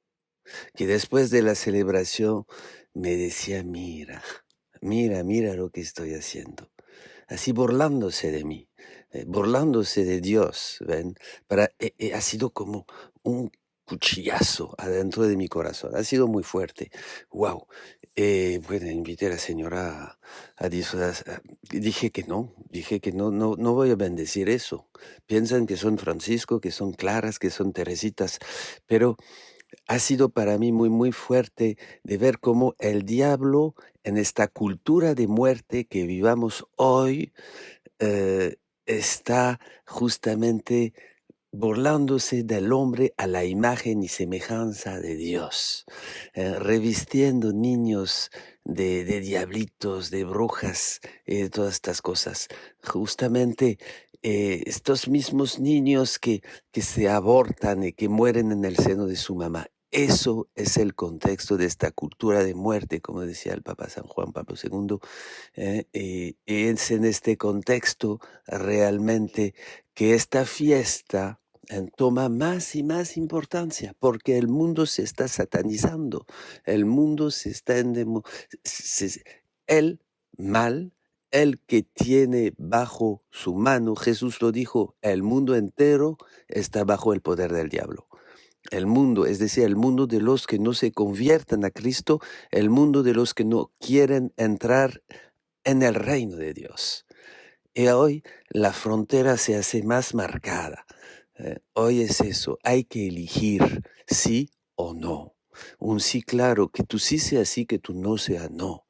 que después de la celebración me decía, mira lo que estoy haciendo. Así burlándose de mí, burlándose de Dios, ¿ven? Ha sido como un cuchillazo adentro de mi corazón, ha sido muy fuerte. ¡Wow! Bueno, invité a la señora a disfrazar. Dije que no voy a bendecir eso. Piensan que son Francisco, que son Claras, que son Teresitas, pero ha sido para mí muy, muy fuerte de ver cómo el diablo en esta cultura de muerte que vivamos hoy está justamente burlándose del hombre a la imagen y semejanza de Dios, revistiendo niños de diablitos, de brujas, de todas estas cosas. Justamente estos mismos niños que se abortan y que mueren en el seno de su mamá. Eso es el contexto de esta cultura de muerte, como decía el Papa San Juan Pablo II. Y es en este contexto realmente que esta fiesta toma más y más importancia, porque el mundo se está satanizando, el mundo se está el mal, el que tiene bajo su mano, Jesús lo dijo, el mundo entero está bajo el poder del diablo. El mundo, es decir, el mundo de los que no se convierten a Cristo, el mundo de los que no quieren entrar en el reino de Dios. Y hoy la frontera se hace más marcada. Hoy es eso, hay que elegir sí o no. Un sí claro, que tu sí sea sí, que tu no sea no.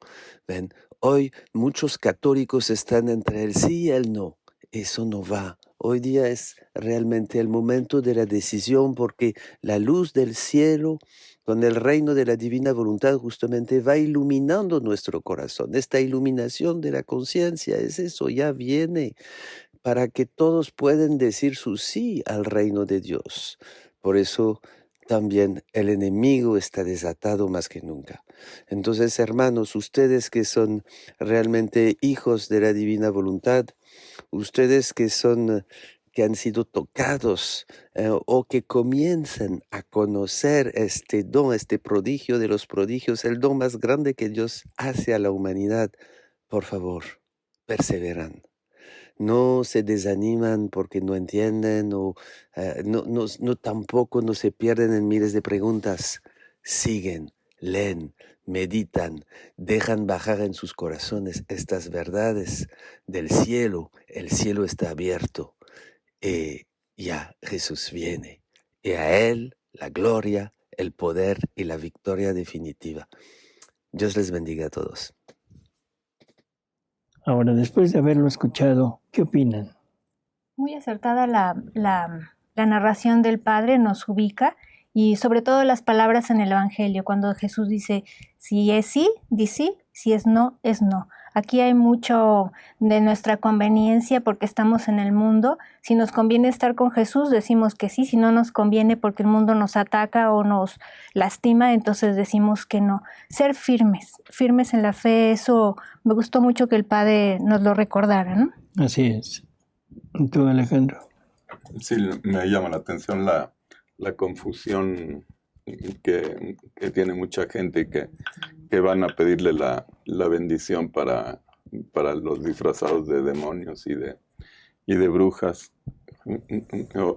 ¿Ven? Hoy muchos católicos están entre el sí y el no. Eso no va. Hoy día es realmente el momento de la decisión, porque la luz del cielo, con el reino de la divina voluntad, justamente va iluminando nuestro corazón. Esta iluminación de la conciencia es eso, ya viene para que todos puedan decir su sí al reino de Dios. Por eso también el enemigo está desatado más que nunca. Entonces, hermanos, ustedes que son realmente hijos de la divina voluntad, ustedes que han sido tocados o que comienzan a conocer este don, este prodigio de los prodigios, el don más grande que Dios hace a la humanidad, por favor, perseveran. No se desaniman porque no entienden o tampoco no se pierden en miles de preguntas. Siguen, leen, meditan, dejan bajar en sus corazones estas verdades del cielo. El cielo está abierto. Ya Jesús viene. Y a Él la gloria, el poder y la victoria definitiva. Dios les bendiga a todos. Ahora, después de haberlo escuchado, ¿qué opinan? Muy acertada la narración del Padre, nos ubica, y sobre todo las palabras en el Evangelio, cuando Jesús dice, si es sí, di sí, si es no, es no. Aquí hay mucho de nuestra conveniencia porque estamos en el mundo. Si nos conviene estar con Jesús, decimos que sí. Si no nos conviene porque el mundo nos ataca o nos lastima, entonces decimos que no. Ser firmes en la fe, eso me gustó mucho que el Padre nos lo recordara, ¿no? Así es. ¿Y tú, Alejandro? Sí, me llama la atención la confusión que tiene mucha gente y que van a pedirle la bendición para los disfrazados de demonios y de brujas.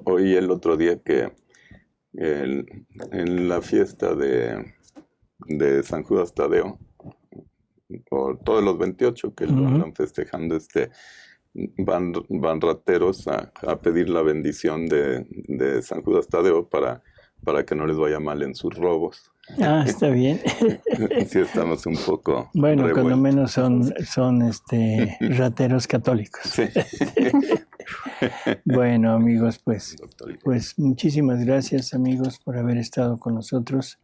Oí el otro día que en la fiesta de San Judas Tadeo, o todos los 28 que lo andan festejando, van rateros a pedir la bendición de San Judas Tadeo para que no les vaya mal en sus robos. Ah, está bien. Sí, estamos un poco bueno, revueltos. con lo menos son rateros católicos. Sí. Bueno, amigos, pues muchísimas gracias, amigos, por haber estado con nosotros.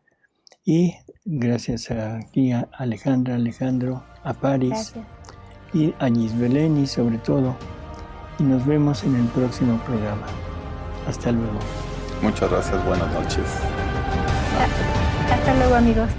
Y gracias aquí a Alejandro, a Paris y a Gisbeleni sobre todo. Y nos vemos en el próximo programa. Hasta luego. Muchas gracias, buenas noches. Hasta luego, amigos.